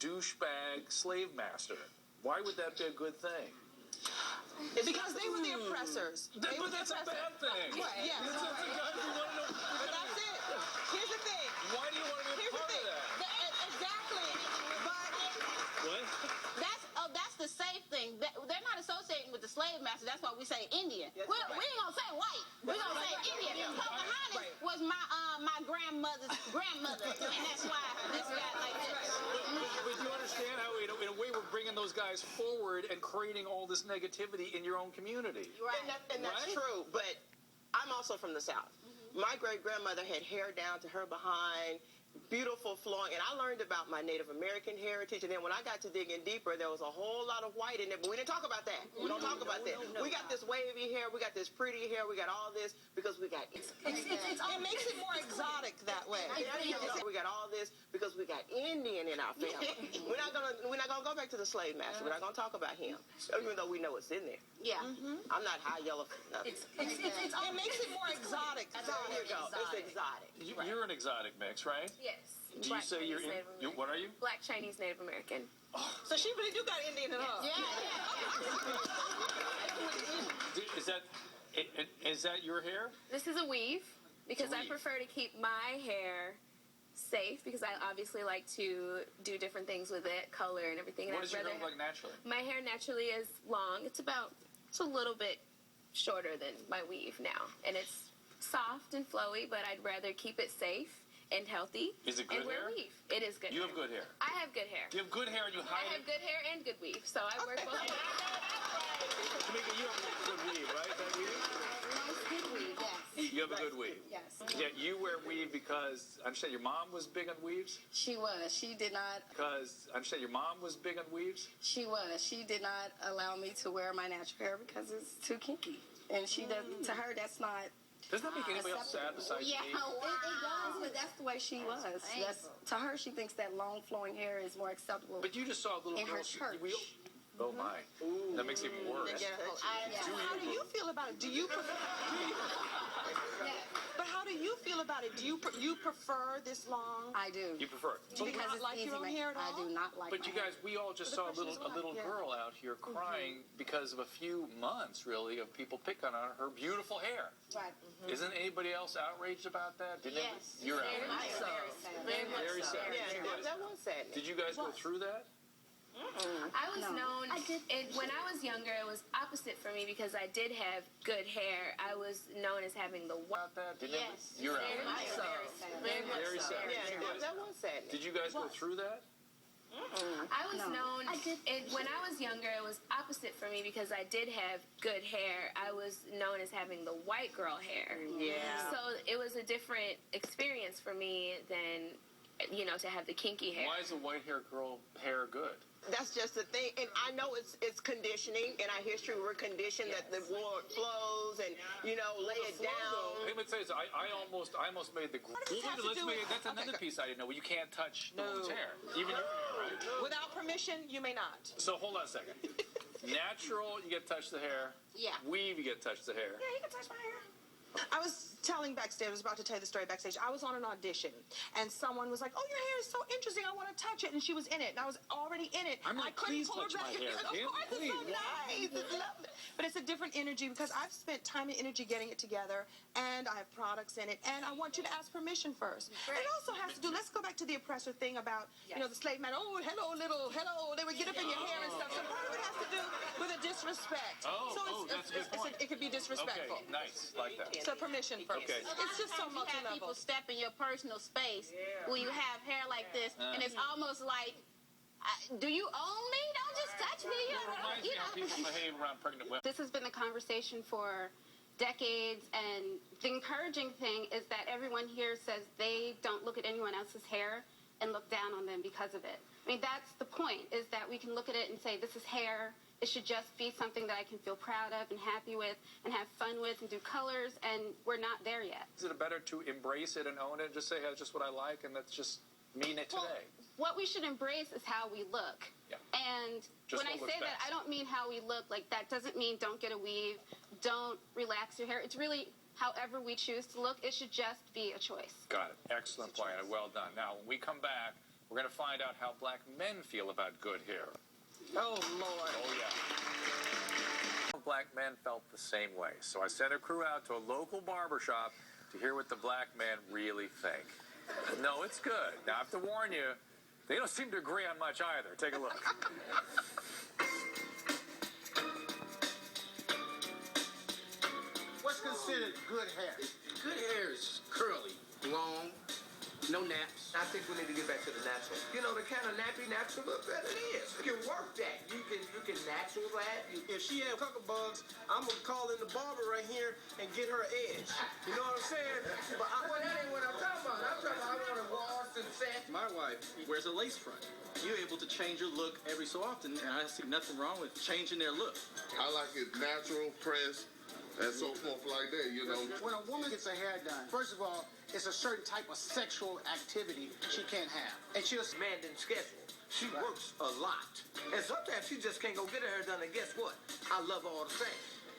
douchebag slave master. Why would that be a good thing? Because they were the oppressors. But that's a bad thing. Right. Yeah. But that's it. Here's the thing. Why do you want to be a part of that? Exactly. But what? That's the safe thing. They're not associating with the slave master. That's why we say Indian. We ain't gonna say white. We're gonna say Indian. Pocahontas was my grandmother's grandmother, and that's why this guy like this. But you understand how, in a way, we're bringing those guys forward and creating all this negativity in your own community. Right. And that's true. But I'm also from the South. My great-grandmother had hair down to her behind, beautiful flowing, and I learned about my Native American heritage, and then when I got to digging deeper, there was a whole lot of white in there, but we didn't talk about that. We don't talk about that. We got this wavy hair, we got this pretty hair, we got all this because we got... It makes it more exotic that way. We got all this because we got Indian in our family. We're not gonna go back to the slave master. We're not gonna talk about him, even though we know it's in there. Yeah. I'm not high yellow. It makes it more exotic. There you go. It's exotic. You're an exotic mix, right? Yes. Do you say you're what are you? Black Chinese Native American. Oh. So she really do got Indian in her. Yeah. Is that your hair? This is a weave because I Weave. prefer to keep my hair safe because I obviously like to do different things with it, color and everything. And What does your hair look like naturally? My hair naturally is long. It's a little bit shorter than my weave now, and it's soft and flowy. But I'd rather keep it safe and healthy. Is it good and wear hair? weave. It is good. You hair. have good hair. I have good hair. You have good hair and you I hide have good hair and good weave, so I work both. Tamika, you have a good weave, right? That weave? Good weave, yes. You have a good weave. Yes. Yeah, you wear weave because, I understand your mom was big on weaves? She was. She did not. Because, I understand your mom was big on weaves? She was. She did not allow me to wear my natural hair because it's too kinky, and she does. To her, that's not. Doesn't that make anybody else sad besides Yeah, me? It does, but that's the way she was. That's, to her, she thinks that long flowing hair is more acceptable. But you just saw a little in girl. her church. Oh my. That makes it even worse. How do you feel about it? Do you prefer? But how do you feel about it? Do you prefer this long? I do. You prefer it. Do you not it's like your own easy, hair at all? I do not like. But my you hair. guys, we all just The saw a question little is why. Yeah. girl out here crying because of a few months, really, of people picking on her beautiful hair. Right. Isn't anybody else outraged about that? Yes. You're Very outraged. much so. Very sad. Yeah, that was sad. Did you guys go through that? I was known, when I was younger, it was opposite for me because I did have good hair. I was known as having the white. About that? Yes. You're Very much outraged. so. Very much Very so. sad. Yeah, that was sad. Did you guys go through that? I was known, when I was younger, it was opposite for me because I did have good hair. I was known as having the white girl hair. Yeah. So it was a different experience for me than, to have the kinky hair. Why is the white hair girl hair good? That's just the thing, and I know it's conditioning. In our history, we're conditioned that the blood flows and lay it down. Let me tell you, I almost made the. That's another piece I didn't know. You can't touch no one's hair, even your hair, right? Without permission, you may not. So hold on a second. Natural, you get to touch the hair. Yeah. Weave, you get to touch the hair. Yeah, you can touch my hair. I was telling backstage, I was about to tell you the story backstage. I was on an audition, and someone was like, "Oh, your hair is so interesting. I want to touch it." And she was in it, and I was already in it. I'm like, I couldn't please pull her touch back. my hair, Of Kim. course, Please, it's so nice. It's lovely. But it's a different energy because I've spent time and energy getting it together, and I have products in it, and I want you to ask permission first. Right. It also has to do. Let's go back to the oppressor thing about the slave man. Oh, hello, little, hello. They would get up in your hair and stuff. So part of it has to do with a disrespect. That's a good point. It could be disrespectful. Okay, nice, like that. So permission first. Okay. It's just so Sometimes you have people multi-level. step in your personal space when you have hair like this, and it's almost like, do you own me? Don't just touch me. It reminds me how people behave around pregnant women. This has been a conversation for decades, and the encouraging thing is that everyone here says they don't look at anyone else's hair and look down on them because of it. I mean, that's the point, is that we can look at it and say, this is hair. It should just be something that I can feel proud of and happy with and have fun with and do colors, and we're not there yet. Is it better to embrace it and own it and just say, hey, that's just what I like, and that's just mean it today? What we should embrace is how we look. Yeah. And Just when I what say looks that, best. I don't mean how we look. Like, that doesn't mean don't get a weave, don't relax your hair. It's really however we choose to look. It should just be a choice. Got it. Excellent plan. Well done. Now, when we come back, We're going to find out how black men feel about good hair. Oh, Lord. Oh, yeah. Black men felt the same way, so I sent a crew out to a local barbershop to hear what the black men really think. No, it's good. Now, I have to warn you, they don't seem to agree on much either. Take a look. What's considered good hair? Good hair is curly, long, no naps. I think we need to get back to the natural. You know, the kind of nappy natural look that it is. You can work that. You can natural that. If she had cuckoo bugs, I'm gonna call in the barber right here and get her edge. You know what I'm saying? But Well, that ain't what I'm talking about. I'm talking about I want to wash and set. My wife wears a lace front. You're able to change your look every so often, and I see nothing wrong with changing their look. I like it natural, pressed, and so forth like that, you know. when a woman gets her hair done, first of all, it's a certain type of sexual activity she can't have. And she'll Man didn't schedule. She works a lot. And sometimes she just can't go get her hair done, and guess what? I love her all the same.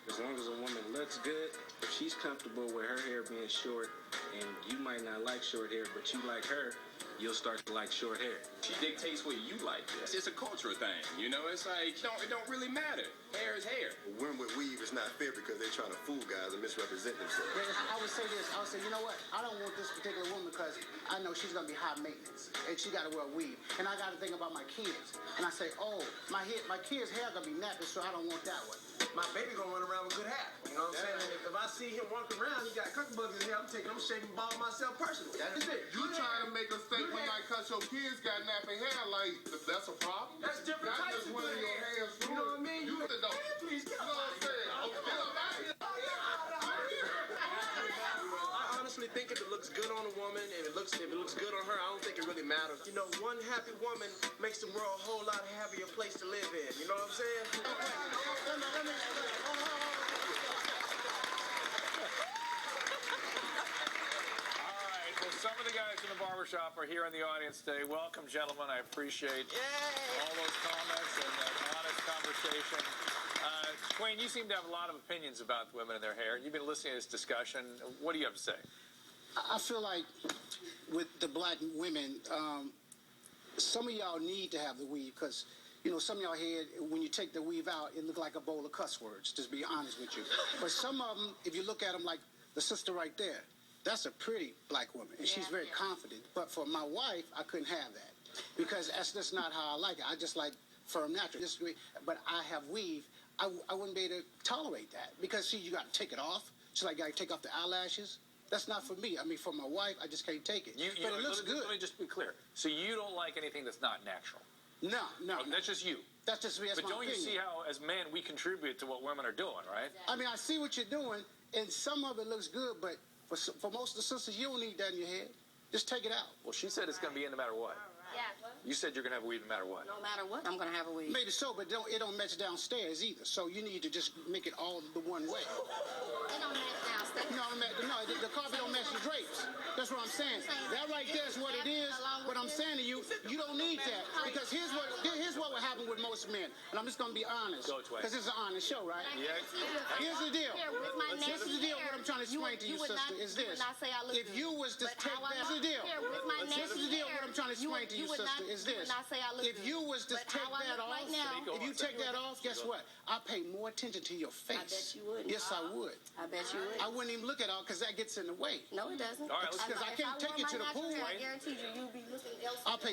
As long as a woman looks good, if she's comfortable with her hair being short, and you might not like short hair, but you like her, you'll start to like short hair. She dictates what you like. It's a cultural thing, you know. It's like it don't really matter. Hair is hair. Women with weave is not fair because they're trying to fool guys and misrepresent themselves. I would say this. I would say, you know what? I don't want this particular woman because I know she's going to be high maintenance. And she got to wear a weave. And I got to think about my kids. And I say, oh, my kids' hair going to be nappy, so I don't want that one. My baby going to run around with good hair. You know what I'm saying? And if I see him walking around, he got cuckoo bugs in his hair, I'm shaving bald myself personally. That's it. You trying to make a statement like because your kids got nappy hair, like that's a problem? That's different Not types just of one good of your hair. hairs. You know what I mean? You know what I'm saying? I honestly think if it looks good on a woman, if it looks good on her, I don't think it really matters. You know, one happy woman makes the world a whole lot happier place to live in. You know what I'm saying? Some of the guys in the barbershop are here in the audience today. Welcome, gentlemen. I appreciate all those comments and that honest conversation. Twain, you seem to have a lot of opinions about women and their hair. You've been listening to this discussion. What do you have to say? I feel like with the black women, some of y'all need to have the weave because, you know, some of y'all head, when you take the weave out, it look like a bowl of cuss words, just be honest with you. But some of them, if you look at them like the sister right there, that's a pretty black woman, and she's very confident. But for my wife, I couldn't have that because that's just not how I like it. I just like firm natural. But I have weave. I wouldn't be able to tolerate that because, see, you got to take it off. Just like you got to take off the eyelashes. That's not for me. I mean, for my wife, I just can't take it. But it looks good. Let me just be clear. So you don't like anything that's not natural? No. That's just you. That's just me. That's but my don't opinion. You see how, as men, we contribute to what women are doing, right? I mean, I see what you're doing, and some of it looks good, but for most of the sisters, you don't need that in your head. Just take it out. Well, she said it's going to be in no matter what. Yeah. You said you're going to have a weave no matter what. No matter what, I'm going to have a weave. Maybe so, but it don't match downstairs either. So you need to just make it all the one way. It don't match downstairs. No, the carpet don't match the drapes. That's what I'm saying. That right there is what it is. What I'm saying to you, you don't need that because here's what will happen with most men, and I'm just going to be honest because it's an honest show, right? Yeah. Here's the deal. This is the deal. What I'm trying to explain to you, sister, is this: if you was to take that, this is the deal. This is the deal. What I'm trying to explain to you, sister, is this: if you was to take that off, if you take that off, guess what? I pay more attention to your face. I bet you would. Yes, I would. I bet you would. I wouldn't even look at all because that gets in the way. No, it doesn't. All right, let's because I can't take you to the pool. I guarantee you'll be looking elsewhere. I'll pay